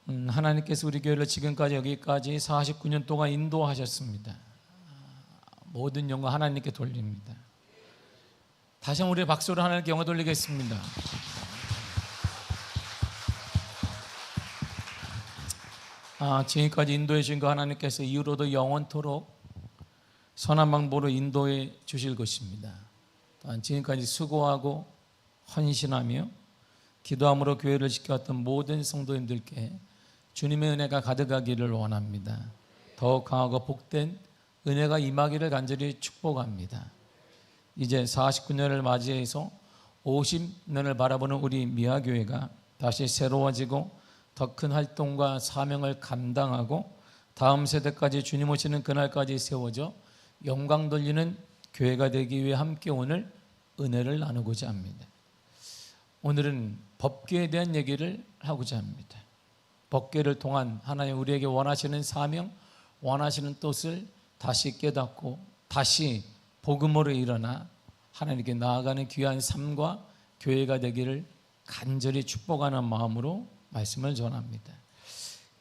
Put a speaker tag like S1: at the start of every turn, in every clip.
S1: 하나님께서 우리 교회를 지금까지 여기까지 49년 동안 인도하셨습니다. 모든 영광 하나님께 돌립니다. 다시 한번 우리 박수로 하나님께 영광 돌리겠습니다. 지금까지 인도해 주신 그 하나님께서 이후로도 영원토록 선한 방법으로 인도해 주실 것입니다. 또한 지금까지 수고하고 헌신하며 기도함으로 교회를 지켜왔던 모든 성도님들께 주님의 은혜가 가득하기를 원합니다. 더욱 강하고 복된 은혜가 임하기를 간절히 축복합니다. 이제 49년을 맞이해서 50년을 바라보는 우리 미아교회가 다시 새로워지고 더 큰 활동과 사명을 감당하고 다음 세대까지 주님 오시는 그날까지 세워져 영광 돌리는 교회가 되기 위해 함께 오늘 은혜를 나누고자 합니다. 오늘은 법궤에 대한 얘기를 하고자 합니다. 법궤를 통한 하나님 우리에게 원하시는 사명, 원하시는 뜻을 다시 깨닫고 다시 복음으로 일어나 하나님께 나아가는 귀한 삶과 교회가 되기를 간절히 축복하는 마음으로 말씀을 전합니다.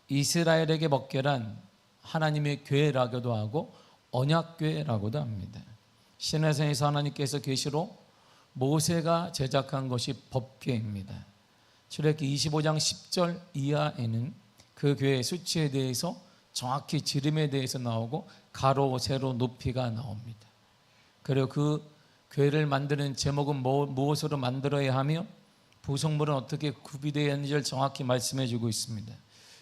S1: 이스라엘에게 법궤란 하나님의 교회라고도 하고 언약궤라고도 합니다. 시내산에서 하나님께서 계시로 모세가 제작한 것이 법궤입니다. 출애굽기 25장 10절 이하에는 그 교회의 수치에 대해서 정확히 지름에 대해서 나오고 가로, 세로, 높이가 나옵니다. 그리고 그 교회를 만드는 제목은 무엇으로 만들어야 하며 구성물은 어떻게 구비되어야 하는지를 정확히 말씀해 주고 있습니다.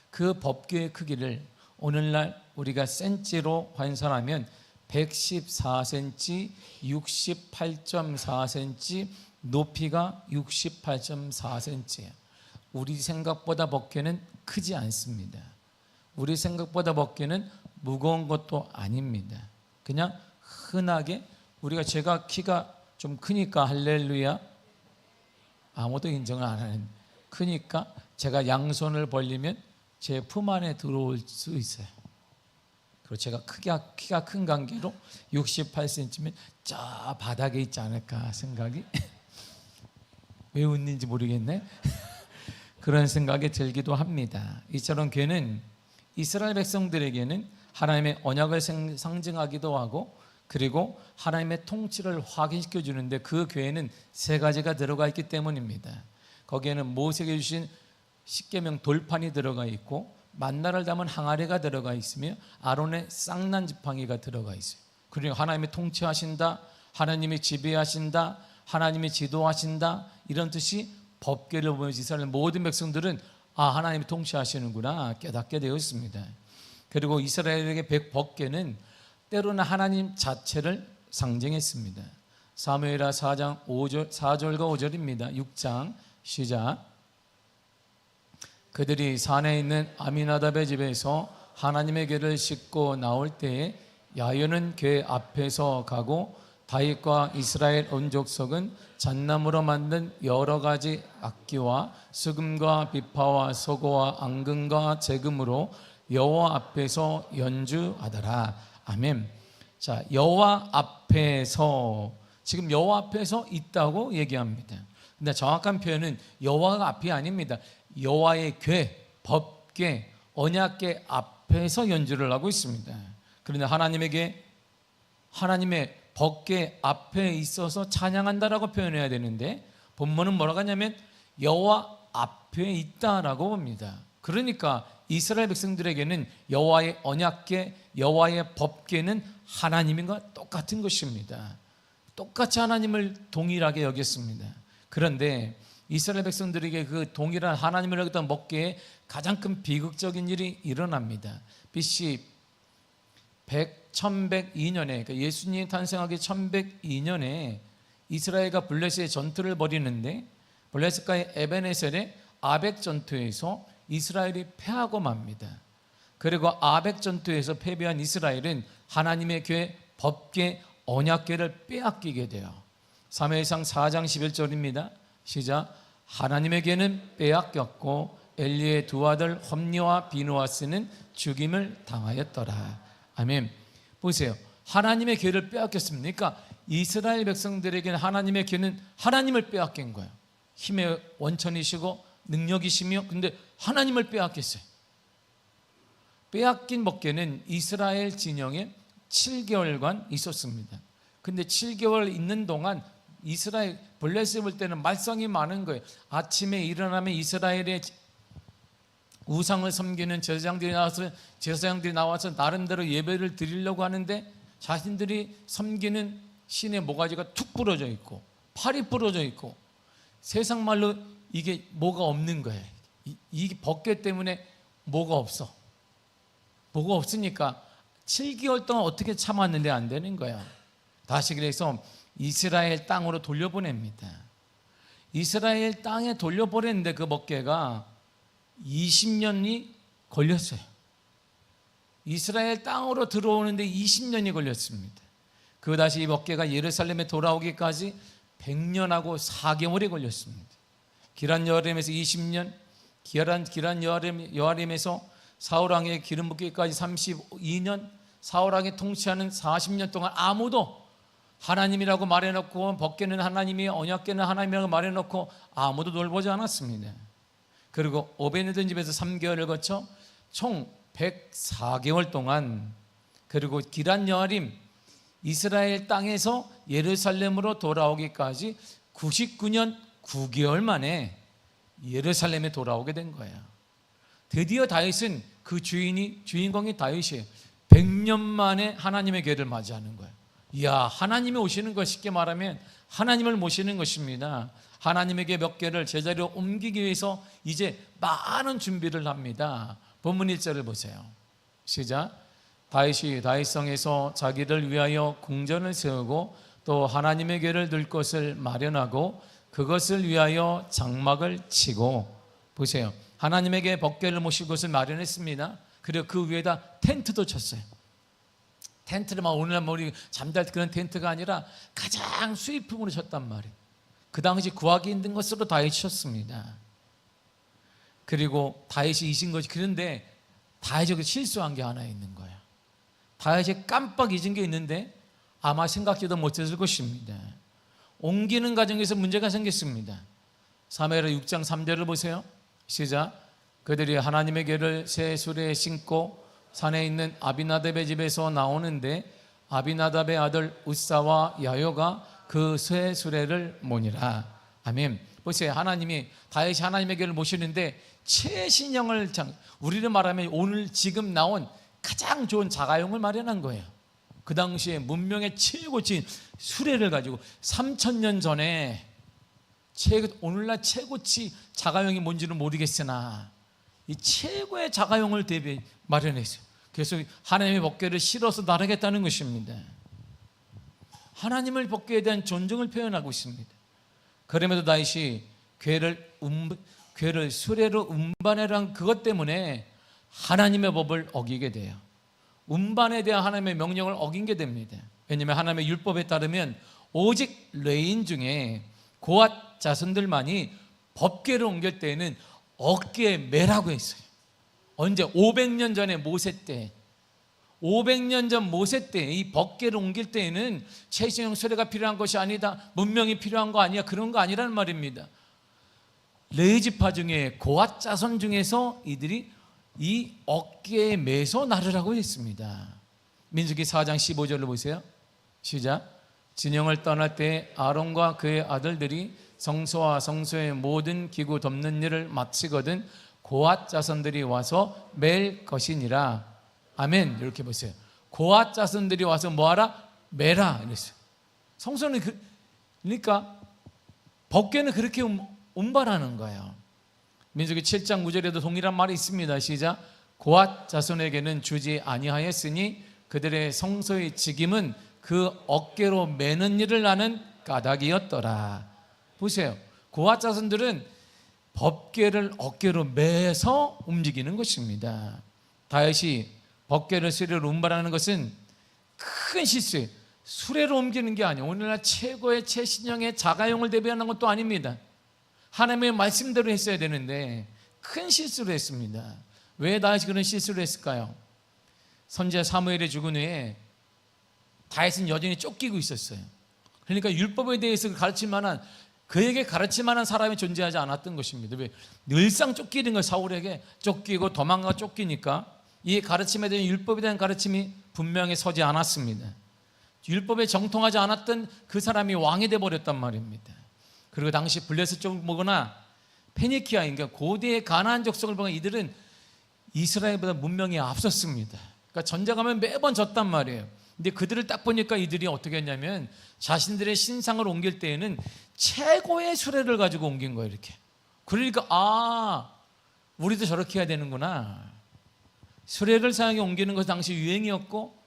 S1: 그 법궤의 크기를 오늘날 우리가 센치로 환산하면 114cm, 68.4cm, 높이가 68.4cm예요. 우리 생각보다 법궤는 크지 않습니다. 우리 생각보다 법궤는 무거운 것도 아닙니다. 그냥 흔하게 제가 키가 좀 크니까 할렐루야 아무도 인정을 안 하는 크니까 제가 양손을 벌리면 제 품 안에 들어올 수 있어요. 그리고 제가 키가 큰 관계로 68cm면 저 바닥에 있지 않을까 생각이 왜 웃는지 모르겠네. 그런 생각이 들기도 합니다. 이처럼 교회는 이스라엘 백성들에게는 하나님의 언약을 상징하기도 하고 그리고 하나님의 통치를 확인시켜 주는데 그 교회는 세 가지가 들어가 있기 때문입니다. 거기에는 모세에게 주신 십계명 돌판이 들어가 있고 만나를 담은 항아리가 들어가 있으며 아론의 쌍난 지팡이가 들어가 있어요. 그리고 하나님이 통치하신다, 하나님이 지배하신다, 하나님이 지도하신다 이런 뜻이 법궤를 보면서 이스라엘 모든 백성들은 하나님이 통치하시는구나 깨닫게 되어 있습니다. 그리고 이스라엘에게 법궤는 때로는 하나님 자체를 상징했습니다. 사무엘하 4장 4절과 5절입니다. 6장 시작. 그들이 산에 있는 아미나답의 집에서 하나님의 궤를 싣고 나올 때에 야훼는 궤 앞에서 가고 다윗과 이스라엘 온 족속은 잣나무로 만든 여러 가지 악기와 수금과 비파와 소고와 앙금과 제금으로 여호와 앞에서 연주하더라. 아멘. 자, 여호와 앞에서 지금 여호와 앞에서 있다고 얘기합니다. 근데 정확한 표현은 여호와가 앞이 아닙니다. 여호와의 궤, 법궤, 언약궤 앞에서 연주를 하고 있습니다. 그런데 하나님에게 하나님의 법궤 앞에 있어서 찬양한다라고 표현해야 되는데 본문은 뭐라고 하냐면 여호와 앞에 있다라고 봅니다. 그러니까 이스라엘 백성들에게는 여호와의 언약궤, 여호와의 법궤는 하나님과 똑같은 것입니다. 똑같이 하나님을 동일하게 여겼습니다. 그런데 이스라엘 백성들에게 그 동일한 하나님을 여겼던 법궤에 가장 큰 비극적인 일이 일어납니다. BC 1102년에 그러니까 예수님이 탄생하기 1102년에 이스라엘과 블레셋의 전투를 벌이는데 블레셋과의 에베네셀의 아벡 전투에서 이스라엘이 패하고 맙니다. 그리고 아벡 전투에서 패배한 이스라엘은 하나님의 궤, 법궤, 언약궤를 빼앗기게 돼요. 사무엘상 4장 11절입니다. 시작. 하나님의 궤는 빼앗겼고 엘리의 두 아들 홈니와 비누아스는 죽임을 당하였더라. 아멘. 보세요. 하나님의 궤를 빼앗겼습니다. 그러니까 이스라엘 백성들에게는 하나님의 궤는 하나님을 빼앗긴 거예요. 힘의 원천이시고 능력이시며 근데 하나님을 빼앗겼어요. 빼앗긴 법궤는 이스라엘 진영에 7개월간 있었습니다. 근데 7개월 있는 동안 이스라엘 블레셋 볼 때는 말썽이 많은 거예요. 아침에 일어나면 이스라엘의 우상을 섬기는 제사장들이 나와서 나름대로 예배를 드리려고 하는데 자신들이 섬기는 신의 모가지가 툭 부러져 있고 팔이 부러져 있고 세상 말로 이게 뭐가 없는 거예요. 이 법궤 때문에 뭐가 없어. 뭐가 없으니까 7개월 동안 어떻게 참았는데 안 되는 거야. 다시 그래서 이스라엘 땅으로 돌려보냅니다. 이스라엘 땅에 돌려보냈는데 그 법궤가 20년이 걸렸어요. 이스라엘 땅으로 들어오는데 20년이 걸렸습니다. 그 다시 이 법궤가 예루살렘에 돌아오기까지 100년하고 4개월이 걸렸습니다. 기란 여아림에서 20년, 기란 여아림에서 사울왕의 기름 붓기까지 32년, 사울왕이 통치하는 40년 동안 아무도 하나님이라고 말해놓고 법궤는 하나님이, 언약궤는 하나님이라고 말해놓고 아무도 돌보지 않았습니다. 그리고 오베네돔 집에서 3개월을 거쳐 총 104개월 동안, 그리고 기란 여아림 이스라엘 땅에서 예루살렘으로 돌아오기까지 99년 9개월 만에 예루살렘에 돌아오게 된 거예요. 드디어 다윗은 그 주인공이 다윗이에요. 100년 만에 하나님의 궤를 맞이하는 거예요. 이야, 하나님이 오시는 것, 쉽게 말하면 하나님을 모시는 것입니다. 하나님에게 몇 개를 제자리로 옮기기 위해서 이제 많은 준비를 합니다. 본문 1절을 보세요. 시작. 다윗이 다윗성에서 자기를 위하여 궁전을 세우고 또 하나님의 궤를 둘 곳을 마련하고 그것을 위하여 장막을 치고, 보세요. 하나님에게 법궤를 모실 곳을 마련했습니다. 그리고 그 위에다 텐트도 쳤어요. 텐트를 막 오늘날 우리 잠잘 때 그런 텐트가 아니라 가장 수입품으로 쳤단 말이에요. 그 당시 구하기 힘든 것으로 다윗이 쳤습니다. 그리고 다윗이 잊은 것이, 그런데 다윗이 실수한 게 하나 있는 거예요. 다윗이 깜빡 잊은 게 있는데 아마 생각지도 못했을 것입니다. 옮기는 과정에서 문제가 생겼습니다. 사무엘하 6장 3절을 보세요. 시작. 그들이 하나님의 궤를 새 수레에 싣고 산에 있는 아비나답의 집에서 나오는데 아비나답의 아들 우사와 야요가 그 새 수레를 모니라. 아멘. 보세요. 다윗이 하나님의 궤를 모시는데 최신형을, 우리를 말하면 오늘 지금 나온 가장 좋은 자가용을 마련한 거예요. 그 당시에 문명의 최고치인 수레를 가지고 3000년 전에 오늘날 최고치 자가용이 뭔지는 모르겠으나 이 최고의 자가용을 마련했어요. 그래서 하나님의 법궤를 실어서 나르겠다는 것입니다. 하나님의 법궤에 대한 존중을 표현하고 있습니다. 그럼에도 다윗이 궤를 수레로 운반해란 그것 때문에 하나님의 법을 어기게 돼요. 운반에 대한 하나님의 명령을 어긴 게 됩니다. 왜냐하면 하나님의 율법에 따르면 오직 레인 중에 고앗 자손들만이 법궤를 옮길 때에는 어깨에 매라고 했어요. 언제? 500년 전에 모세 때, 500년 전 모세 때 이 법궤를 옮길 때에는 최신형 수레가 필요한 것이 아니다, 문명이 필요한 거 아니야, 그런 거 아니라는 말입니다. 레위지파 중에 고앗 자손 중에서 이들이 이 어깨에 매서 나르라고 했습니다. 민수기 4장 15절을 보세요. 시작. 진영을 떠날 때 아론과 그의 아들들이 성소와 성소의 모든 기구 덮는 일을 마치거든 고앗 자손들이 와서 맬 것이니라. 아멘. 이렇게 보세요. 고앗 자손들이 와서 뭐하라? 매라 이랬어요. 성소는 그러니까 법궤는 그렇게 운반하는 거예요. 민수기 7장 9절에도 동일한 말이 있습니다. 시작. 고앗 자손에게는 주지 아니하였으니 그들의 성소의 직임은 그 어깨로 매는 일을 하는 까닭이었더라. 보세요. 고앗 자손들은 법궤를 어깨로 매서 움직이는 것입니다. 다윗이 법궤를 수레로 운반하는 것은 큰 실수예요. 수레로 옮기는 게 아니에요. 오늘날 최고의 최신형의 자가용을 대비하는 것도 아닙니다. 하나님의 말씀대로 했어야 되는데 큰 실수를 했습니다. 왜 다윗이 그런 실수를 했을까요? 선지자 사무엘이 죽은 후에 다윗은 여전히 쫓기고 있었어요. 그러니까 율법에 대해서 그에게 가르칠 만한 사람이 존재하지 않았던 것입니다. 왜? 늘상 쫓기는 거예요. 사울에게 쫓기고 도망가 쫓기니까. 이 가르침에 대한 율법에 대한 가르침이 분명히 서지 않았습니다. 율법에 정통하지 않았던 그 사람이 왕이 돼버렸단 말입니다. 그리고 당시 블레셋 쪽 보거나 페니키아, 그러니까 고대의 가나안 족속을 보면 이들은 이스라엘보다 문명이 앞섰습니다. 그러니까 전쟁하면 매번 졌단 말이에요. 근데 그들을 딱 보니까 이들이 어떻게 했냐면 자신들의 신상을 옮길 때에는 최고의 수레를 가지고 옮긴 거예요. 이렇게. 그러니까 우리도 저렇게 해야 되는구나. 수레를 사용해 옮기는 것이 당시 유행이었고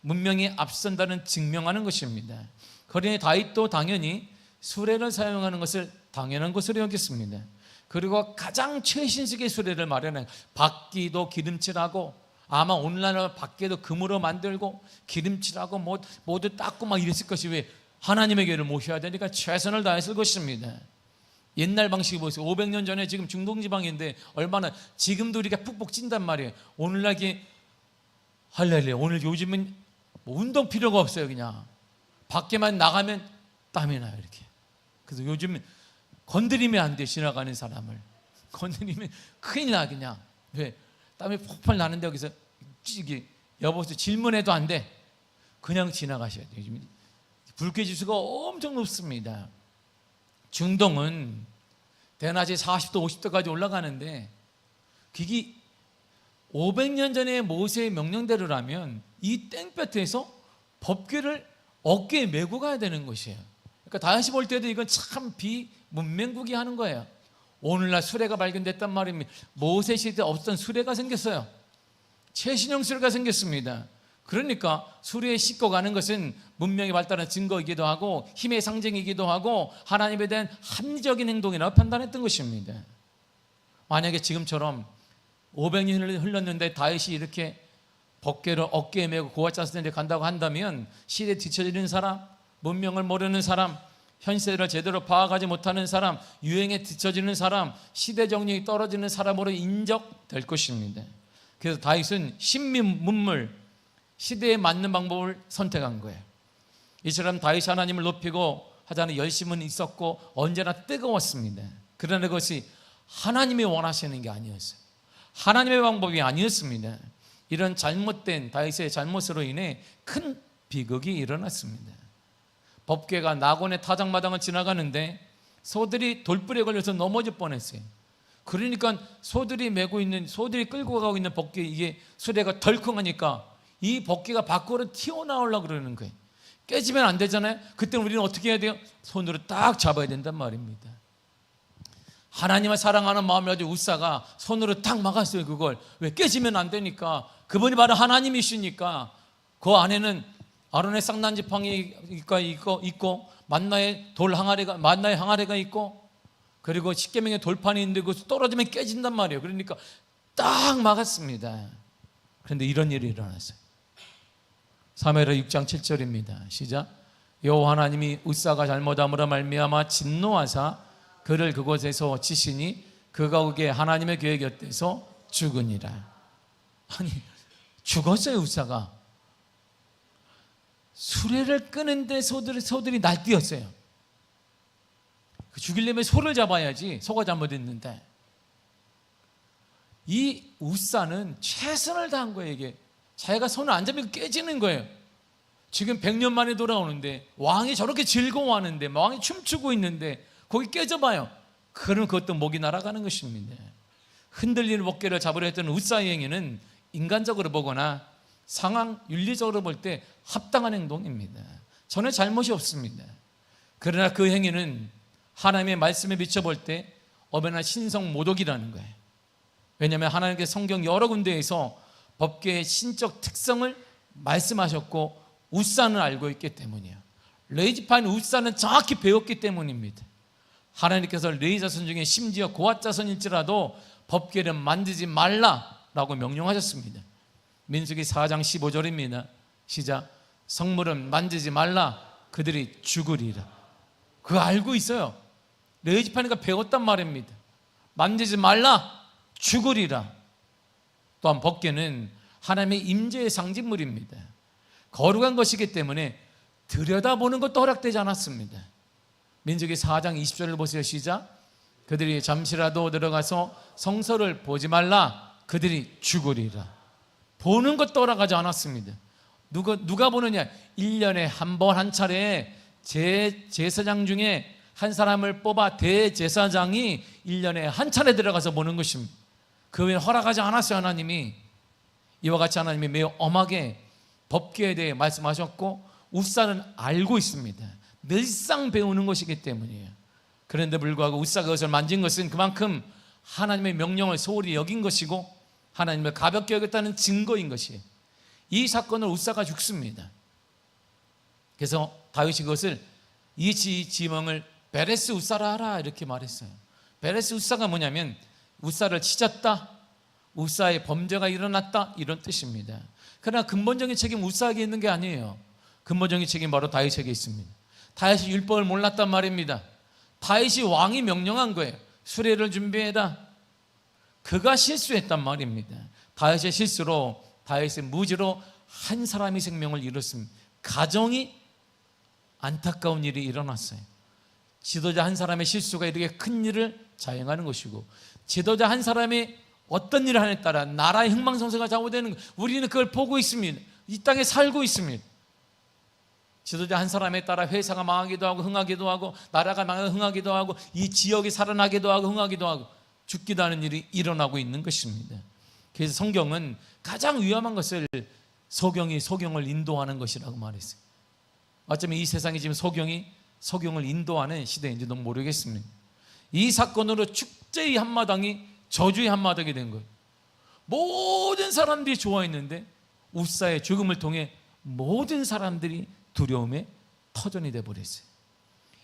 S1: 문명이 앞선다는 증명하는 것입니다. 그러니 다윗도 당연히 수레를 사용하는 것을 당연한 것으로 여겼습니다. 그리고 가장 최신식의 수레를 마련해 바퀴도 기름칠하고, 아마 오늘날 바퀴도 금으로 만들고 기름칠하고 모두 닦고 막 이랬을 것이, 왜? 하나님의 교회를 모셔야 되니까 최선을 다했을 것입니다. 옛날 방식이 보세요. 500년 전에, 지금 중동지방인데 얼마나 지금도 우리가 푹푹 찐단 말이에요. 오늘날 이게 할렐루야, 오늘 요즘은 운동 필요가 없어요. 그냥 밖에만 나가면 땀이 나요. 이렇게. 그래서 요즘은 건드리면 안 돼. 지나가는 사람을 건드리면 큰일 나. 그냥 왜? 땀이 폭발 나는데 여기서 여보세요 질문해도 안 돼. 그냥 지나가셔야 돼요. 요즘 불쾌지수가 엄청 높습니다. 중동은 대낮에 40도 50도까지 올라가는데, 그게 500년 전에 모세의 명령대로라면 이 땡볕에서 법궤를 어깨에 메고 가야 되는 것이에요. 그러니까 다시 볼 때도 이건 참 비문명국이 하는 거예요. 오늘날 수레가 발견됐단 말입니다. 모세 시대 없던 수레가 생겼어요. 최신형 수레가 생겼습니다. 그러니까 수레에 싣고 가는 것은 문명이 발달한 증거이기도 하고 힘의 상징이기도 하고 하나님에 대한 합리적인 행동이라고 판단했던 것입니다. 만약에 지금처럼 500년을 흘렀는데 다윗이 이렇게 법궤를 어깨에 메고 고아짜스에 간다고 한다면, 시대에 뒤처지는 사람, 문명을 모르는 사람, 현세를 제대로 파악하지 못하는 사람, 유행에 뒤처지는 사람, 시대 정령이 떨어지는 사람으로 인정될 것입니다. 그래서 다윗은 신민문물, 시대에 맞는 방법을 선택한 거예요. 이처럼 다윗이 하나님을 높이고 하자는 열심은 있었고 언제나 뜨거웠습니다. 그러나 그것이 하나님이 원하시는 게 아니었어요. 하나님의 방법이 아니었습니다. 이런 잘못된 다윗의 잘못으로 인해 큰 비극이 일어났습니다. 법궤가 나곤의 타작마당을 지나가는데 소들이 돌불에 걸려서 넘어질 뻔했어요. 그러니까 소들이 메고 있는, 소들이 끌고 가고 있는 법궤, 이게 수레가 덜컹하니까 이 법궤가 밖으로 튀어나오려고 그러는 거예요. 깨지면 안 되잖아요. 그때 우리는 어떻게 해야 돼요? 손으로 딱 잡아야 된단 말입니다. 하나님을 사랑하는 마음을 가지고 우사가 손으로 딱 막았어요. 그걸. 왜? 깨지면 안 되니까. 그분이 바로 하나님이시니까. 그 안에는 아론의 쌍난지팡이가 있고 만나의 돌 항아리가, 만나의 항아리가 있고, 그리고 십계명의 돌판이 있는데 그것이 떨어지면 깨진단 말이에요. 그러니까 딱 막았습니다. 그런데 이런 일이 일어났어요. 사무엘하 6장 7절입니다. 시작. 여호와 하나님이 우사가 잘못함으로 말미암아 진노하사 그를 그곳에서 치시니 그가 그게 하나님의 계획 곁에서 죽으니라. 아니, 죽었어요. 우사가 수레를 끄는데 소들이 날뛰었어요. 죽이려면 소를 잡아야지. 소가 잘못했는데, 이 우사는 최선을 다한 거예요. 이게 자기가 손을 안 잡으면 깨지는 거예요. 지금 100년 만에 돌아오는데 왕이 저렇게 즐거워하는데, 왕이 춤추고 있는데 거기 깨져봐요. 그럼 그것도 목이 날아가는 것입니다. 흔들리는 법궤를 잡으려 했던 우사의 행위는 인간적으로 보거나 상황 윤리적으로 볼 때 합당한 행동입니다. 전혀 잘못이 없습니다. 그러나 그 행위는 하나님의 말씀에 비춰볼 때 엄연한 신성 모독이라는 거예요. 왜냐하면 하나님께서 성경 여러 군데에서 법궤의 신적 특성을 말씀하셨고 우사는 알고 있기 때문이에요. 레위지파인 우사는 정확히 배웠기 때문입니다. 하나님께서 레위 자손 중에 심지어 고앗 자손일지라도 법궤를 만지지 말라라고 명령하셨습니다. 민수기 4장 15절입니다. 시작. 성물은 만지지 말라, 그들이 죽으리라. 그거 알고 있어요. 레위지파니까 배웠단 말입니다. 만지지 말라, 죽으리라. 또한 법궤는 하나님의 임재의 상징물입니다. 거룩한 것이기 때문에 들여다보는 것도 허락되지 않았습니다. 민수기 4장 20절을 보세요. 시작. 그들이 잠시라도 들어가서 성소를 보지 말라, 그들이 죽으리라. 보는 것도 허락하지 않았습니다. 누가 보느냐? 1년에 한 번 한 차례 제사장 중에 한 사람을 뽑아 대제사장이 1년에 한 차례 들어가서 보는 것입니다. 그 외에 허락하지 않았어요. 하나님이. 이와 같이 하나님이 매우 엄하게 법궤에 대해 말씀하셨고 웃사는 알고 있습니다. 늘상 배우는 것이기 때문이에요. 그런데 불구하고 웃사가 그것을 만진 것은 그만큼 하나님의 명령을 소홀히 여긴 것이고 하나님을 가볍게 여겼다는 증거인 것이에요. 이 사건을 웃사가 죽습니다. 그래서 다윗이 그것을 이 지명을 베레스 웃사라 하라 이렇게 말했어요. 베레스 웃사가 뭐냐면 웃사를 찢었다, 웃사의 범죄가 일어났다 이런 뜻입니다. 그러나 근본적인 책임 웃사에게 있는 게 아니에요. 근본적인 책임 바로 다윗에게 있습니다. 다윗이 율법을 몰랐단 말입니다. 다윗이 왕이 명령한 거예요. 수레를 준비해라. 그가 실수했단 말입니다. 다윗의 실수로, 다윗의 무지로 한 사람이 생명을 잃었습니다. 가정이 안타까운 일이 일어났어요. 지도자 한 사람의 실수가 이렇게 큰 일을 자행하는 것이고, 지도자 한 사람이 어떤 일을 하느냐에 따라 나라의 흥망성쇠가 좌우되는 거예요. 우리는 그걸 보고 있습니다. 이 땅에 살고 있습니다. 지도자 한 사람에 따라 회사가 망하기도 하고 흥하기도 하고, 나라가 망하고 흥하기도 하고, 이 지역이 살아나기도 하고 흥하기도 하고, 죽기도 하는 일이 일어나고 있는 것입니다. 그래서 성경은 가장 위험한 것을 소경을 인도하는 것이라고 말했어요. 어쩌면 이 세상이 지금 소경을 인도하는 시대인지도 모르겠습니다. 이 사건으로 축제의 한마당이 저주의 한마당이 된 거예요. 모든 사람들이 좋아했는데 웃사의 죽음을 통해 모든 사람들이 두려움의 터전이 되어버렸어요.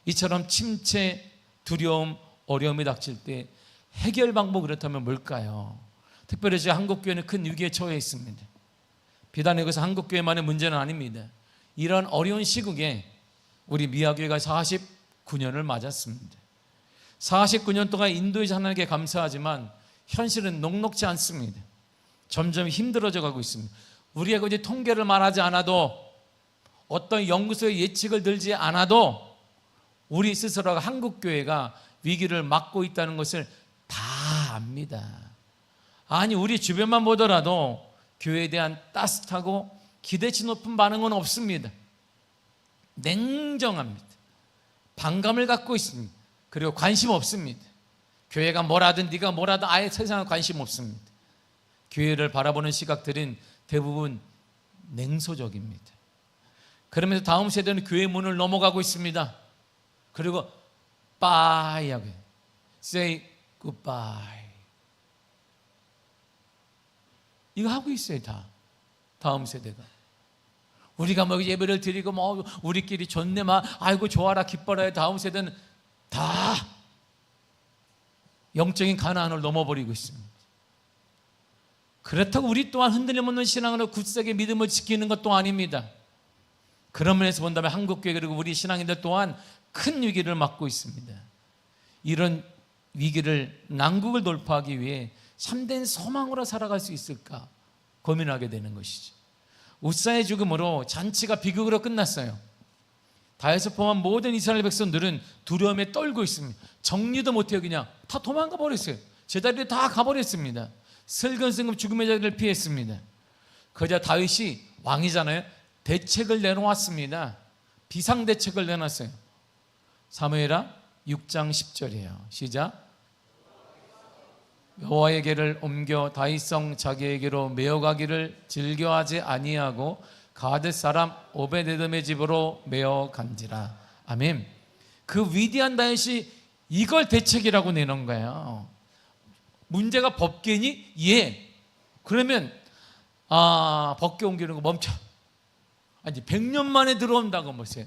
S1: 이처럼 침체, 두려움, 어려움이 닥칠 때 해결 방법 그렇다면 뭘까요? 특별히 지금 한국교회는 큰 위기에 처해 있습니다. 비단 이것은 한국교회만의 문제는 아닙니다. 이런 어려운 시국에 우리 미아교회가 49년을 맞았습니다. 49년 동안 인도해서 하나님께 감사하지만 현실은 녹록지 않습니다. 점점 힘들어져 가고 있습니다. 우리가 굳이 통계를 말하지 않아도, 어떤 연구소의 예측을 들지 않아도 우리 스스로가 한국교회가 위기를 맞고 있다는 것을 다 압니다. 아니, 우리 주변만 보더라도 교회에 대한 따뜻하고 기대치 높은 반응은 없습니다. 냉정합니다. 반감을 갖고 있습니다. 그리고 관심 없습니다. 교회가 뭐라든 네가 뭐라든 아예 세상에 관심 없습니다. 교회를 바라보는 시각들은 대부분 냉소적입니다. 그러면서 다음 세대는 교회 문을 넘어가고 있습니다. 그리고 빠이 하고 say goodbye 이거 하고 있어요. 다음 세대가. 우리가 뭐 예배를 드리고 뭐 우리끼리 좋네 막 아이고 좋아라 기뻐라. 다음 세대는 다 영적인 가나안을 넘어버리고 있습니다. 그렇다고 우리 또한 흔들림 없는 신앙으로 굳세게 믿음을 지키는 것도 아닙니다. 그런 면에서 본다면 한국교회 그리고 우리 신앙인들 또한 큰 위기를 맞고 있습니다. 이런 위기를, 난국을 돌파하기 위해 참된 소망으로 살아갈 수 있을까 고민하게 되는 것이죠. 웃사의 죽음으로 잔치가 비극으로 끝났어요. 다윗을 포함한 모든 이스라엘 백성들은 두려움에 떨고 있습니다. 정리도 못해요. 그냥 다 도망가 버렸어요. 제자리에 다 가버렸습니다. 슬금슬금 죽음의 자리를 피했습니다. 그러자 다윗이 왕이잖아요. 대책을 내놓았습니다. 비상대책을 내놨어요. 사무엘하 6장 10절이에요. 시작. 여호와에게를 옮겨 다윗성 자기에게로 메어가기를 즐겨하지 아니하고 가드 사람 오베데돔의 집으로 메어간지라. 아멘. 그 위대한 다윗이 이걸 대책이라고 내놓은 거예요. 문제가 법궤니? 예. 그러면 법궤 옮기는 거 멈춰. 아니 100년 만에 들어온다고 보세요.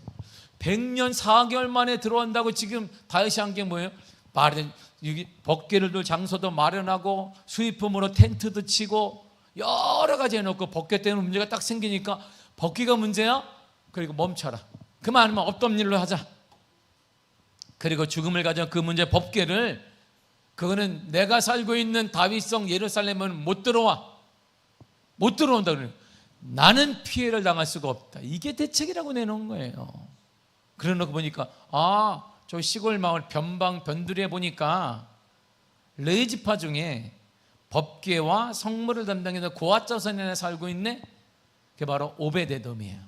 S1: 100년 4개월 만에 들어온다고 지금 다윗이 한 게 뭐예요? 여기 법궤를 둘 장소도 마련하고 수입품으로 텐트도 치고 여러 가지 해놓고 법궤 때문에 문제가 딱 생기니까 법궤가 문제야? 그리고 멈춰라. 그만하면 없던 일로 하자. 그리고 죽음을 가져온 그 문제 법궤를, 그거는 내가 살고 있는 다윗성 예루살렘은 못 들어온다. 그래요. 나는 피해를 당할 수가 없다. 이게 대책이라고 내놓은 거예요. 그래 놓고 보니까 저 시골 마을 변두리에 보니까 레이지파 중에 법궤와 성물을 담당해서 고아자손에 살고 있네. 그게 바로 오베데돔이에요.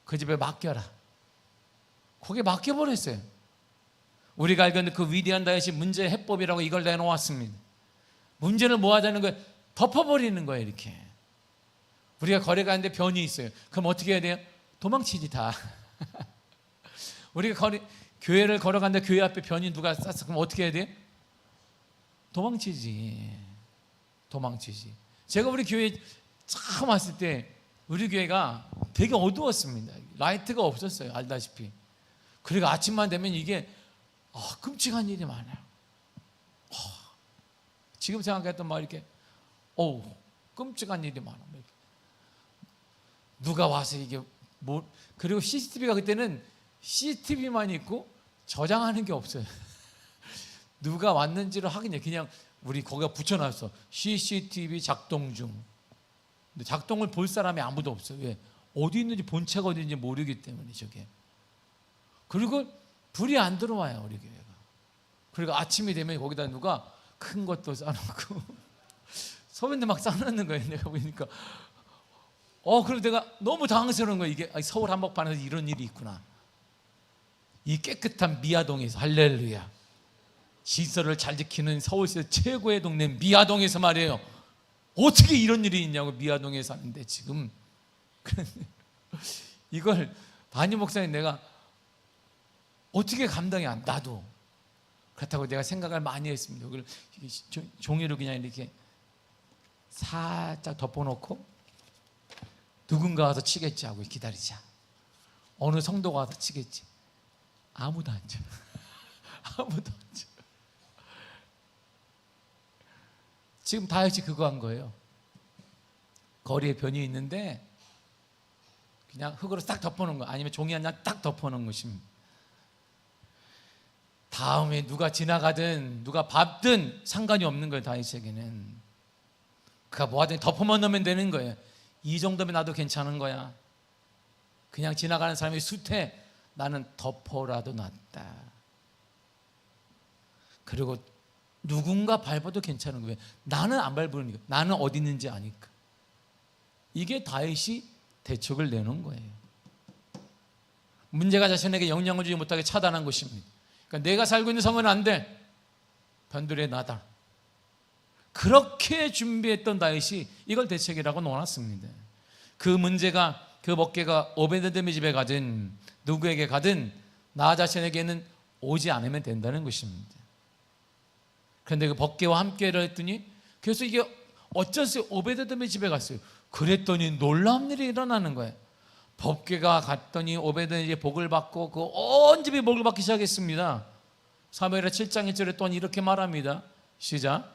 S1: 그 집에 맡겨라. 거기에 맡겨버렸어요. 우리가 알고 있는 그 위대한 다윗이 문제 해법이라고 이걸 내놓았습니다. 문제를 뭐 하자는 거예요? 덮어버리는 거예요. 이렇게 우리가 거래 가는데 변이 있어요. 그럼 어떻게 해야 돼요? 도망치지 다. 우리가 교회를 걸어가는데 교회 앞에 변이 누가 쌌어. 그럼 어떻게 해야 돼요? 도망치지. 제가 우리 교회 처음 왔을 때 우리 교회가 되게 어두웠습니다. 라이트가 없었어요. 알다시피. 그리고 아침만 되면 이게 끔찍한 일이 많아요. 지금 생각했던 막 이렇게 끔찍한 일이 많아. 누가 와서 이게 뭐, 그리고 CCTV가 그때는 CCTV만 있고 저장하는 게 없어요. 누가 왔는지를 확인해. 그냥 우리 거기가 붙여놨어. CCTV 작동 중. 근데 작동을 볼 사람이 아무도 없어요. 왜? 어디 있는지 본체가 어디 있는지 모르기 때문에 저게. 그리고 불이 안 들어와요, 우리 교회가. 그리고 아침이 되면 거기다 누가 큰 것도 싸놓고 서민들 막 싸놓는 거예요. 내가 보니까 그리고 내가 너무 당황스러운 거예요. 이게 서울 한복판에서 이런 일이 있구나. 이 깨끗한 미아동에서, 할렐루야, 질서를 잘 지키는 서울시 최고의 동네 미아동에서 말이에요. 어떻게 이런 일이 있냐고. 미아동에 사는데 지금 이걸 담임 목사님 내가 어떻게 감당이 안, 나도 그렇다고 내가 생각을 많이 했습니다. 그걸 종이로 그냥 이렇게 살짝 덮어놓고 누군가 와서 치겠지 하고 기다리자. 어느 성도가 와서 치겠지. 아무도 안 쳐. 아무도 안 쳐. 지금 다윗이 그거 한 거예요. 거리에 변이 있는데 그냥 흙으로 딱 덮어놓은 거, 아니면 종이 한 장 딱 덮어놓은 것입니다. 다음에 누가 지나가든 누가 밟든 상관이 없는 거예요. 다윗에게는. 그가 뭐하든 덮어만 놓으면 되는 거예요. 이 정도면 나도 괜찮은 거야. 그냥 지나가는 사람이 숱해. 나는 덮어라도 놨다. 그리고 누군가 밟아도 괜찮은 거예요. 나는 안 밟으니까. 나는 어디 있는지 아니까. 이게 다윗이 대책을 내놓은 거예요. 문제가 자신에게 영향을 주지 못하게 차단한 것입니다. 그러니까 내가 살고 있는 성은 안 돼. 변두리에 나다. 그렇게 준비했던 다윗이 이걸 대책이라고 놓았습니다. 그 문제가, 그 법궤가 오베데돔의 집에 가든 누구에게 가든 나 자신에게는 오지 않으면 된다는 것입니다. 그런데 그 법궤와 함께를 했더니, 그래서 이게 어쩌세요? 오베데돔의 집에 갔어요. 그랬더니 놀라운 일이 일어나는 거예요. 법궤가 갔더니 오베데돔의 집에 복을 받고 그 온 집이 복을 받기 시작했습니다. 사무엘하 7장 1절에 또한 이렇게 말합니다. 시작.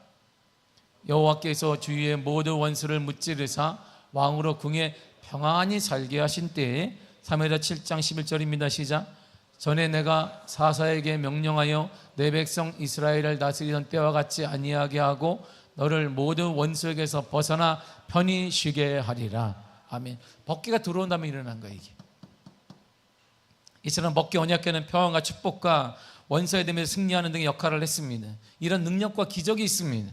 S1: 여호와께서 주위의 모든 원수를 무찌르사 왕으로 궁에 평안히 살게 하신 때에, 사무엘하 7장 11절입니다. 시작. 전에 내가 사사에게 명령하여 내 백성 이스라엘을 다스리던 때와 같이 아니하게 하고 너를 모든 원수에게서 벗어나 편히 쉬게 하리라. 아멘. 법궤가 들어온다면 일어난 거예요. 이게. 이처럼 법궤 언약궤는 평안과 축복과 원수에 대면서 승리하는 등의 역할을 했습니다. 이런 능력과 기적이 있습니다.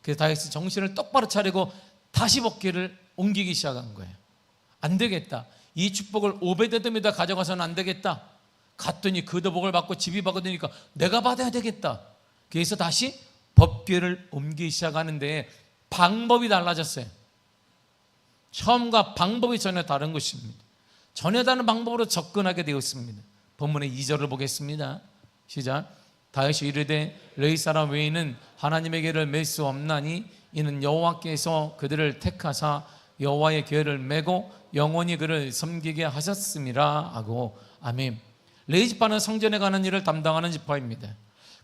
S1: 그래서 다윗은 정신을 똑바로 차리고 다시 법궤를 옮기기 시작한 거예요. 안 되겠다. 이 축복을 오베데돔에다 가져가서는 안 되겠다. 갔더니 그도 복을 받고 집이 받으니까 내가 받아야 되겠다. 그래서 다시 법궤를 옮기기 시작하는데 방법이 달라졌어요. 처음과 방법이 전혀 다른 것입니다. 전혀 다른 방법으로 접근하게 되었습니다. 본문의 2절을 보겠습니다. 시작. 다윗이 이르되 레위 사람 외에는 하나님에게를 맬 수 없나니 이는 여호와께서 그들을 택하사 여호와의 궤를 메고 영원히 그를 섬기게 하셨음이라 하고. 아멘. 레위 지파는 성전에 가는 일을 담당하는 지파입니다.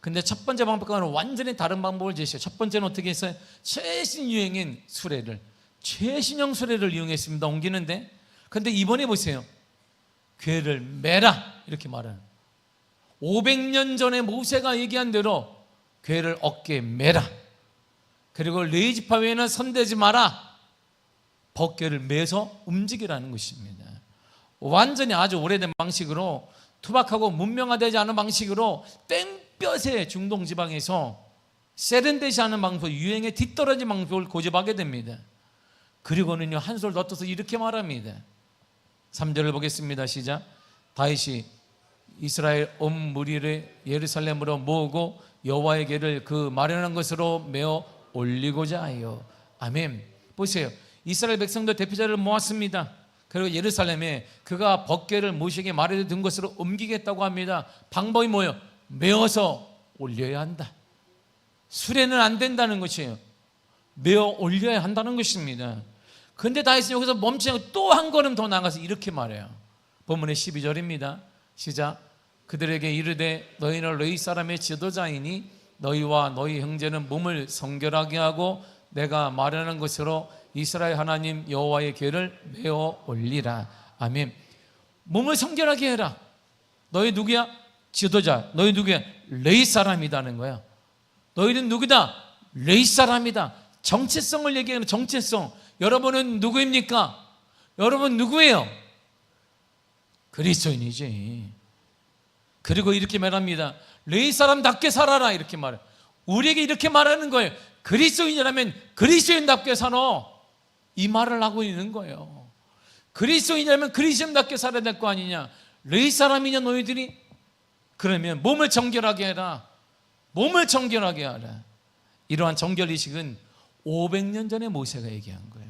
S1: 근데 첫 번째 방법과는 완전히 다른 방법을 제시해요. 첫 번째는 어떻게 했어요? 최신 유행인 수레를, 최신형 수레를 이용했습니다. 옮기는데, 근데 이번에 보세요. 궤를 메라 이렇게 말하는, 500년 전에 모세가 얘기한 대로 궤를 어깨에 메라. 그리고 레위 지파 외에는 손대지 마라. 법궤를 메서 움직이라는 것입니다. 완전히 아주 오래된 방식으로, 투박하고 문명화되지 않은 방식으로 땡볕에 중동 지방에서 세련되지 않은 방법, 유행에 뒤떨어진 방법을 고집하게 됩니다. 그리고는요, 한술 더 떠서 이렇게 말합니다. 3절을 보겠습니다. 시작. 다윗이 이스라엘 온 무리를 예루살렘으로 모으고 여호와의 궤를 그 마련한 것으로 메어 올리고자 하여. 아멘. 보세요. 이스라엘 백성들 대표자를 모았습니다. 그리고 예루살렘에 그가 법궤를 모시게 마련해 둔 것으로 옮기겠다고 합니다. 방법이 뭐예요? 메어서 올려야 한다. 수레는 안 된다는 것이에요. 메어 올려야 한다는 것입니다. 그런데 다윗은 여기서 멈추고 또 한 걸음 더 나가서 이렇게 말해요. 본문의 12절입니다. 시작. 그들에게 이르되 너희는 레위 사람의 지도자이니 너희와 너희 형제는 몸을 성결하게 하고 내가 마련한 것으로 이스라엘 하나님 여호와의 궤를 메어 올리라. 아멘. 몸을 성결하게 해라. 너희 누구야? 지도자. 너희 누구야? 레위 사람이라는 거야. 너희는 누구다? 레위 사람이다. 정체성을 얘기하는 정체성. 여러분은 누구입니까? 여러분 누구예요? 그리스도인이지. 그리고 이렇게 말합니다. 레위 사람답게 살아라. 이렇게 말해. 우리에게 이렇게 말하는 거예요. 그리스도인이라면 그리스도인답게 살아. 이 말을 하고 있는 거예요. 그리스도인이라면 그리스도인답게 살아야 될 거 아니냐. 레위 사람이냐 너희들이? 그러면 몸을 정결하게 해라. 몸을 정결하게 하라. 이러한 정결의식은 500년 전에 모세가 얘기한 거야.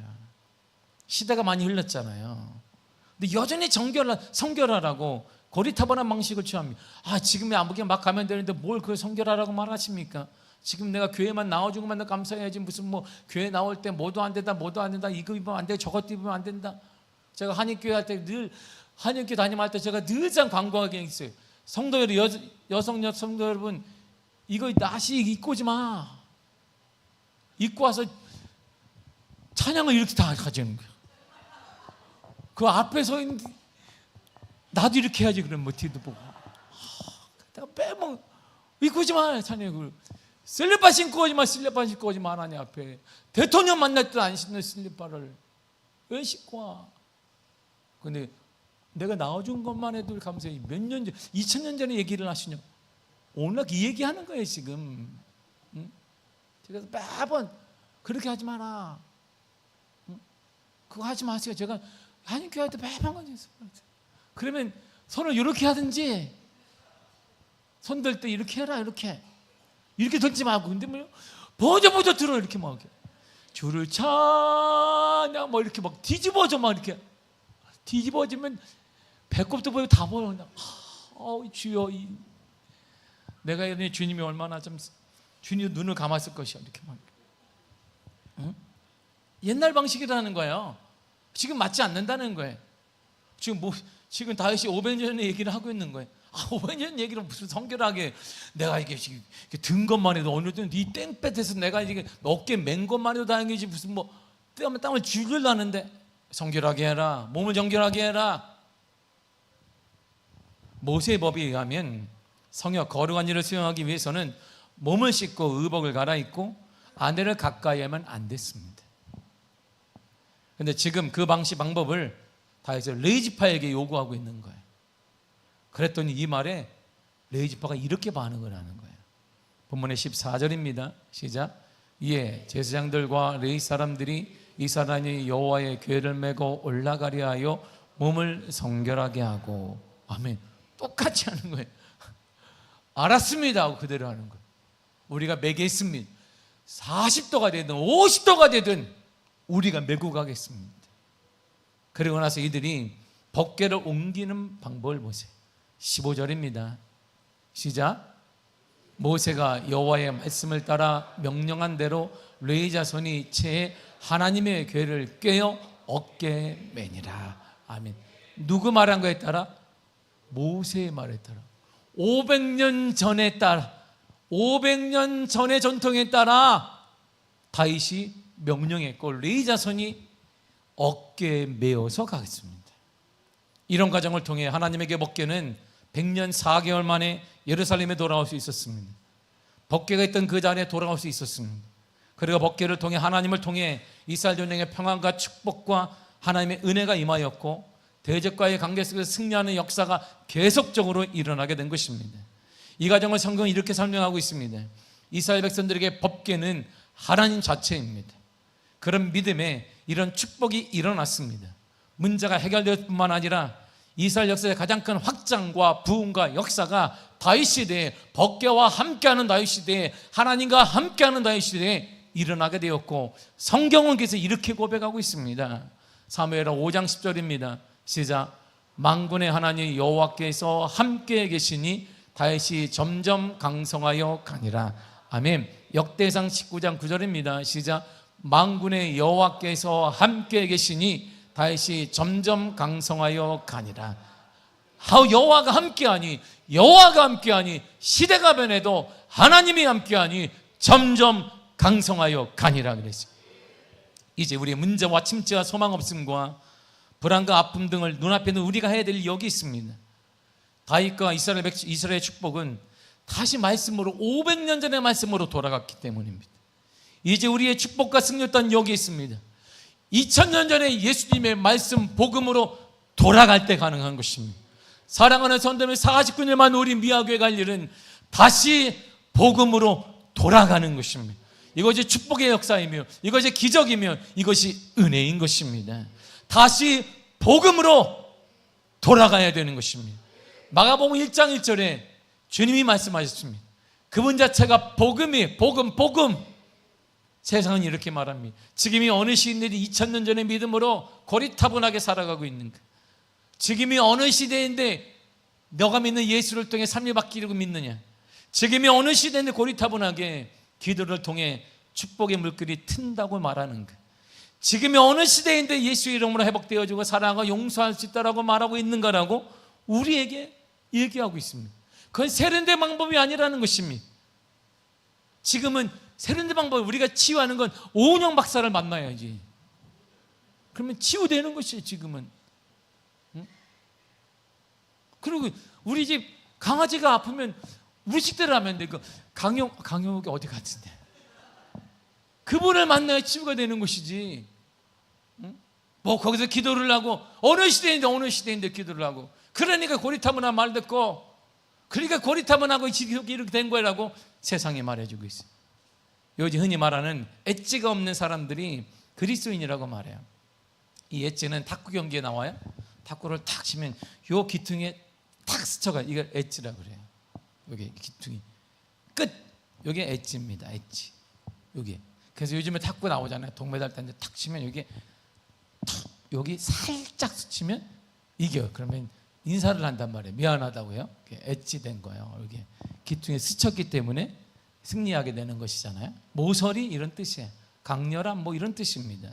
S1: 시대가 많이 흘렀잖아요. 근데 여전히 성결하라고 고리타분한 방식을 취합니다. 지금 아무게 막 가면 되는데 뭘 그걸 성결하라고 말하십니까? 지금 내가 교회만 나와주고만 감사해야지 무슨 뭐 교회 나올 때 뭐도 안 된다 이거 입으면 안 돼 저것도 입으면 안 된다. 제가 한인교회 할 때 늘 한인교회 담임할 때 제가 늘상 광고하게 있어요. 성도 여러분, 여성 성도 여러분, 이거 나시 입고 오지 마. 입고 와서 찬양을 이렇게 다 가지는 거야. 그 앞에 서 있는 나도 이렇게 해야지. 그러면 뭐 뒤도 보고 내가 빼먹 입고 오지 마. 찬양을 슬리퍼 신고 오지 마. 슬리퍼 신고 오지 마. 하나님 앞에 대통령 만날 때 안 신는 슬리퍼를 왜 신고 와? 근데 내가 나와준 것만 해도 감사해. 몇 년 전, 2000년 전에 얘기를 하시냐? 오늘 이 얘기하는 거예요 지금. 응? 그래서 매번 그렇게 하지 마라. 응? 그거 하지 마세요. 제가 한인교회 때 매번 가졌어요. 그러면 손을 이렇게 하든지 손 들 때 이렇게 해라. 이렇게 들지 말고. 근데 뭐 보저 들어 이렇게 막 주를 찬양 뭐 이렇게 막 뒤집어져 막 이렇게 뒤집어지면 배꼽도 보이고 다 보여. 그냥 주여 내가 이러니 주님이 얼마나 좀 주님 눈을 감았을 것이야. 이렇게 막 응? 옛날 방식이라는 거예요. 지금 맞지 않는다는 거예요. 지금 다윗이 500년 전의 얘기를 하고 있는 거예요. 500년 전 얘기를 무슨 성결하게 내가 이게 든 것만 해도 어느 때는 이 땡볕에서 내가 이게 어깨 맨 것만 해도 다행이지 무슨 뭐 땀을 줄줄 나는데 성결하게 해라. 몸을 정결하게 해라. 모세의 법에 의하면 성역 거룩한 일을 수행하기 위해서는 몸을 씻고 의복을 갈아입고 아내를 가까이 하면 안 됐습니다. 그런데 지금 그 방법을 다윗은 레위지파에게 요구하고 있는 거예요. 그랬더니 이 말에 레위지파가 이렇게 반응을 하는 거예요. 본문의 14절입니다. 시작. 이에 제사장들과 레위 사람들이 이 사람이 여호와의 궤를 메고 올라가려 하여 몸을 성결하게 하고. 아멘. 똑같이 하는 거예요. 알았습니다 하고 그대로 하는 거예요. 우리가 매겠습니다. 40도가 되든 50도가 되든 우리가 메고 가겠습니다. 그리고 나서 이들이 법궤를 옮기는 방법을 보세요. 15절입니다. 시작. 모세가 여호와의 말씀을 따라 명령한 대로 레위 자손이 채 하나님의 궤를 꿰어 어깨에 매니라. 아멘. 누구 말한 거에 따라? 모세의 말에 따라. 500년 전에 따라 500년 전의 전통에 따라 다윗이 명령했고 레위 자손이 어깨에 메어서 가겠습니다. 이런 과정을 통해 하나님에게 법궤는 100년 4개월 만에 예루살렘에 돌아올 수 있었습니다. 법궤가 있던 그 자리에 돌아올 수 있었습니다. 그리고 법궤를 통해 하나님을 통해 이스라엘 전쟁의 평안과 축복과 하나님의 은혜가 임하였고 대적과의 관계 속에서 승리하는 역사가 계속적으로 일어나게 된 것입니다. 이 과정을 성경은 이렇게 설명하고 있습니다. 이스라엘 백성들에게 법궤는 하나님 자체입니다. 그런 믿음에 이런 축복이 일어났습니다. 문제가 해결될 뿐만 아니라 이스라엘 역사의 가장 큰 확장과 부흥과 역사가 다윗 시대에, 법궤와 함께하는 다윗 시대에, 하나님과 함께하는 다윗 시대에 일어나게 되었고, 성경은 그래서 이렇게 고백하고 있습니다. 사무엘하 5장 10절입니다. 시작. 만군의 하나님 여호와께서 함께 계시니 다윗이 점점 강성하여 가니라. 아멘. 역대상 19장 9절입니다. 시작. 만군의 여호와께서 함께 계시니 다윗이 점점 강성하여 가니라. 여호와가 함께하니, 여호와가 함께하니, 시대가 변해도 하나님이 함께하니 점점 강성하여 가니라 그랬어요. 이제 우리의 문제와 침체와 소망 없음과 불안과 아픔 등을 눈앞에 있는 우리가 해야 될 일이 여기 있습니다. 다윗과 이스라엘의 축복은 다시 말씀으로, 500년 전의 말씀으로 돌아갔기 때문입니다. 이제 우리의 축복과 승리 또한 여기 있습니다. 2000년 전에 예수님의 말씀 복음으로 돌아갈 때 가능한 것입니다. 사랑하는 성도님, 49년만 우리 미아교회 갈 일은 다시 복음으로 돌아가는 것입니다. 이것이 축복의 역사이며, 이것이 기적이며, 이것이 은혜인 것입니다. 다시 복음으로 돌아가야 되는 것입니다. 마가복음 1장 1절에 주님이 말씀하셨습니다. 그분 자체가 복음이에요. 복음. 세상은 이렇게 말합니다. 지금이 어느 시인들이 2000년 전의 믿음으로 고리타분하게 살아가고 있는가? 지금이 어느 시대인데 너가 믿는 예수를 통해 삶이 바뀌려고 믿느냐? 지금이 어느 시대인데 고리타분하게 기도를 통해 축복의 물결이 튼다고 말하는가? 지금이 어느 시대인데 예수 이름으로 회복되어지고 사랑하고 용서할 수 있다고 말하고 있는가라고 우리에게 얘기하고 있습니다. 그건 세련된 방법이 아니라는 것입니다. 지금은 세련된 방법, 우리가 치유하는 건 오은영 박사를 만나야지. 그러면 치유되는 것이에요. 지금은. 응? 그리고 우리 집 강아지가 아프면 우리 식대로 하면 돼. 강용욱이 어디 갔는데? 그분을 만나야 치유가 되는 것이지. 응? 뭐 거기서 기도를 하고, 어느 시대인데 기도를 하고, 그러니까 고리타분한 말 듣고, 그러니까 고리타분하고 이렇게 된 거라고 세상에 말해주고 있어요. 요즘 흔히 말하는 엣지가 없는 사람들이 그리스도인이라고 말해요. 이 엣지는 탁구 경기에 나와요. 탁구를 탁 치면 요 기퉁에 탁 스쳐가, 이걸 엣지라고 그래요. 여기 기퉁이 끝, 여기 엣지입니다. 엣지. 여기. 그래서 요즘에 탁구 나오잖아요. 동메달 땄는데 탁 치면 여기 살짝 스치면 이겨요. 그러면 인사를 한단 말이에요. 미안하다고요. 엣지 된 거예요. 여기 기퉁에 스쳤기 때문에 승리하게 되는 것이잖아요. 모서리 이런 뜻이에요. 강렬한 뭐 이런 뜻입니다.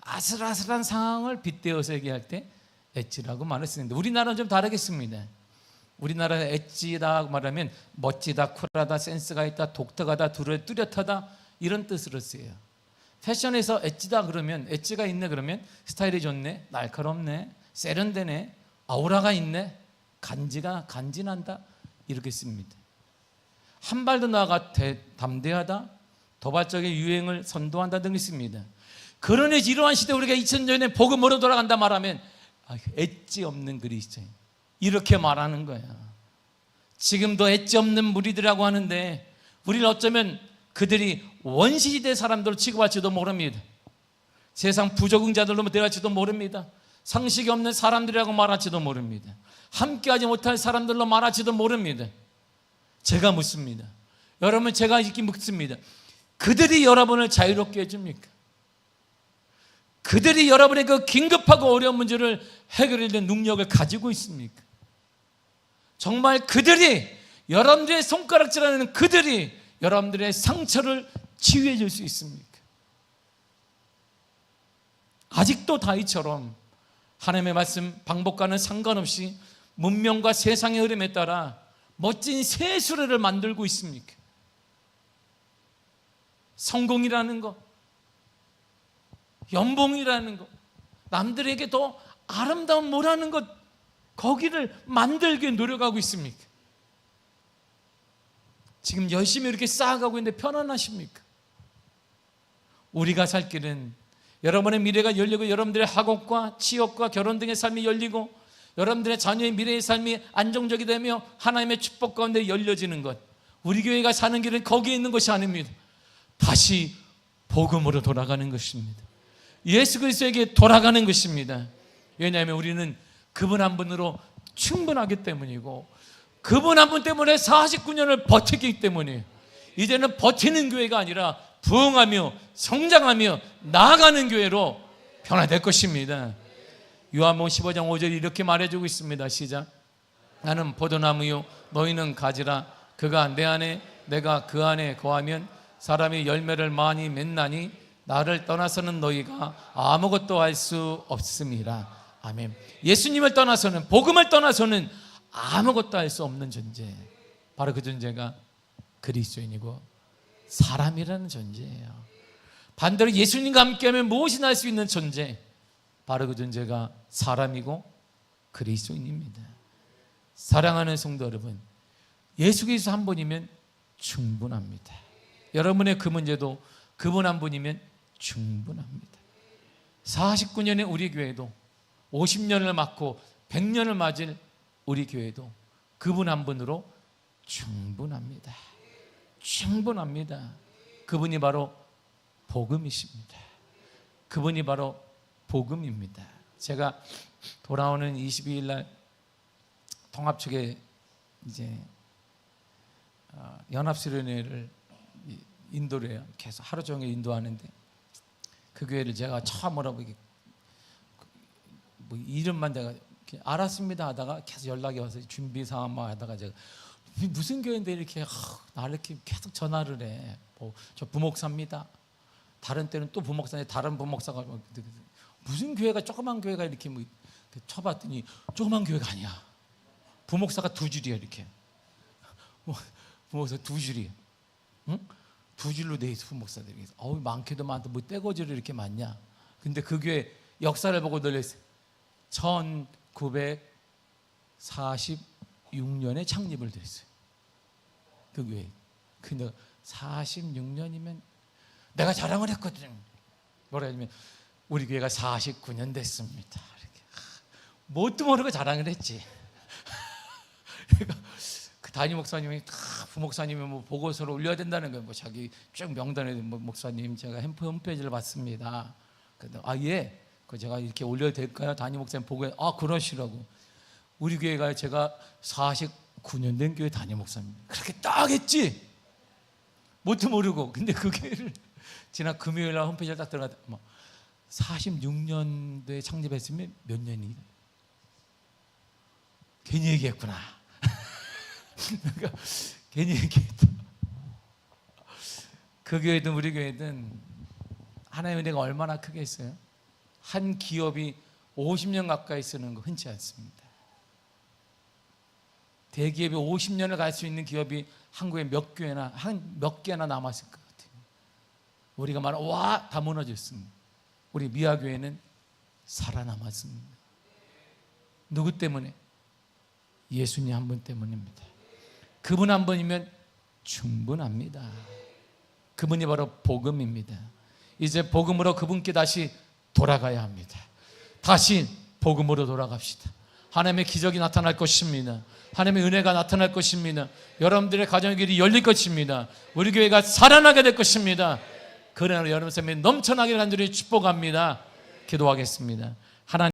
S1: 아슬아슬한 상황을 빗대어서 얘기할 때 엣지라고 말을 쓰는데, 우리나라는 좀 다르겠습니다. 우리나라의 엣지다 말하면 멋지다, 쿨하다, 센스가 있다, 독특하다, 뚜렷하다 이런 뜻으로 쓰여요. 패션에서 엣지다 그러면, 엣지가 있네 그러면 스타일이 좋네, 날카롭네, 세련되네, 아우라가 있네, 간지난다 이렇게 씁니다. 한 발 더 나아가 담대하다, 도발적인 유행을 선도한다 등이 있습니다. 그러니 이러한 시대, 우리가 2000년에 복음으로 돌아간다 말하면 엣지 없는 그리스도인 이렇게 말하는 거야. 지금도 엣지 없는 무리들이라고 하는데, 우리는 어쩌면 그들이 원시시대 사람들로 취급할지도 모릅니다. 세상 부적응자들로 대할지도 모릅니다. 상식이 없는 사람들이라고 말할지도 모릅니다. 함께하지 못할 사람들로 말할지도 모릅니다. 제가 묻습니다. 여러분, 제가 이렇게 묻습니다. 그들이 여러분을 자유롭게 해줍니까? 그들이 여러분의 그 긴급하고 어려운 문제를 해결해낼 능력을 가지고 있습니까? 정말 그들이, 여러분들의 손가락질하는 그들이 여러분들의 상처를 치유해 줄 수 있습니까? 아직도 다윗처럼 하나님의 말씀 방법과는 상관없이 문명과 세상의 흐름에 따라 멋진 새 수레를 만들고 있습니까? 성공이라는 것, 연봉이라는 것, 남들에게 더 아름다운 뭐라는 것, 거기를 만들기 노력하고 있습니까? 지금 열심히 이렇게 쌓아가고 있는데 편안하십니까? 우리가 살 길은, 여러분의 미래가 열리고, 여러분들의 학업과 취업과 결혼 등의 삶이 열리고, 여러분들의 자녀의 미래의 삶이 안정적이 되며 하나님의 축복 가운데 열려지는 것, 우리 교회가 사는 길은 거기에 있는 것이 아닙니다. 다시 복음으로 돌아가는 것입니다. 예수 그리스도에게 돌아가는 것입니다. 왜냐하면 우리는 그분 한 분으로 충분하기 때문이고, 그분 한 분 때문에 49년을 버텼기 때문에 이제는 버티는 교회가 아니라 부흥하며 성장하며 나아가는 교회로 변화될 것입니다. 요한복음 15장 5절이 이렇게 말해주고 있습니다. 시작. 나는 포도나무요 너희는 가지라. 그가 내 안에 내가 그 안에 거하면 사람이 열매를 많이 맺나니 나를 떠나서는 너희가 아무것도 할 수 없음이라. 아멘. 예수님을 떠나서는, 복음을 떠나서는 아무것도 할 수 없는 존재, 바로 그 존재가 그리스도인이고 사람이라는 존재예요. 반대로 예수님과 함께하면 무엇이나 할 수 있는 존재, 바로 그 존재가 사람이고 그리스도인입니다. 사랑하는 성도 여러분, 예수 그리스도 한 분이면 충분합니다. 여러분의 그 문제도 그분 한 분이면 충분합니다. 49년의 우리 교회도, 50년을 맞고 100년을 맞을 우리 교회도 그분 한 분으로 충분합니다. 충분합니다. 그분이 바로 복음이십니다. 그분이 바로 복음입니다. 제가 돌아오는 22일 날 통합측에 이제 연합수련회를 인도를 해요. 계속 하루 종일 인도하는데, 그 교회를 제가 처음으로 뭐 이름만 제가 알았습니다 하다가 계속 연락이 와서 준비 상황만 하다가 제가 무슨 교회인데 이렇게 나를 이렇게 계속 전화를 해. 저 부목사입니다. 다른 때는 또 부목사인데 다른 부목사가 무슨 교회가, 조그만 교회가 이렇게 뭐 쳐봤더니 조그만 교회가 아니야. 부목사가 두 줄이야. 이렇게 부목사 두 줄이야. 응? 두 줄로 돼 있어. 부목사들이. 많게도 많다. 뭐 떼거지로 이렇게 많냐. 근데 그 교회 역사를 보고 놀랐어요. 1946년에 창립을 됐어요. 그 교회. 근데 46년이면 내가 자랑을 했거든. 뭐라 하냐면 우리 교회가 49년 됐습니다. 이렇게. 뭣도 모르고 자랑을 했지. 그러니까 그 담임 목사님이 부목사님이 뭐 보고서를 올려야 된다는 거예요. 뭐 자기 쭉 명단에 뭐 목사님 제가 홈페이지를 봤습니다. 근데 예. 그 제가 이렇게 올려도 될까요? 담임 목사님 보고 그러시라고. 우리 교회가 제가 49년 된 교회 담임 목사님. 그렇게 딱 했지. 뭣도 모르고. 근데 그 교회를 지난 금요일 날 홈페이지에 딱 들어갔다. 46년도에 창립했으면 몇 년이? 괜히 얘기했구나. 그러니까 괜히 얘기했다. 그 교회든 우리 교회든 하나님의 은혜가 얼마나 크게 있어요. 한 기업이 50년 가까이 쓰는 거 흔치 않습니다. 대기업이 50년을 갈 수 있는 기업이 한국에 몇 개나 남았을 것 같아요. 우리가 말하면 다 무너졌습니다. 우리 미아교회는 살아남았습니다. 누구 때문에? 예수님 한 분 때문입니다. 그분 한 분이면 충분합니다. 그분이 바로 복음입니다. 이제 복음으로 그분께 다시 돌아가야 합니다. 다시 복음으로 돌아갑시다. 하나님의 기적이 나타날 것입니다. 하나님의 은혜가 나타날 것입니다. 여러분들의 가정의 길이 열릴 것입니다. 우리 교회가 살아나게 될 것입니다. 그러나 여러분 삶에 넘쳐나게 간절히 축복합니다. 기도하겠습니다. 하나님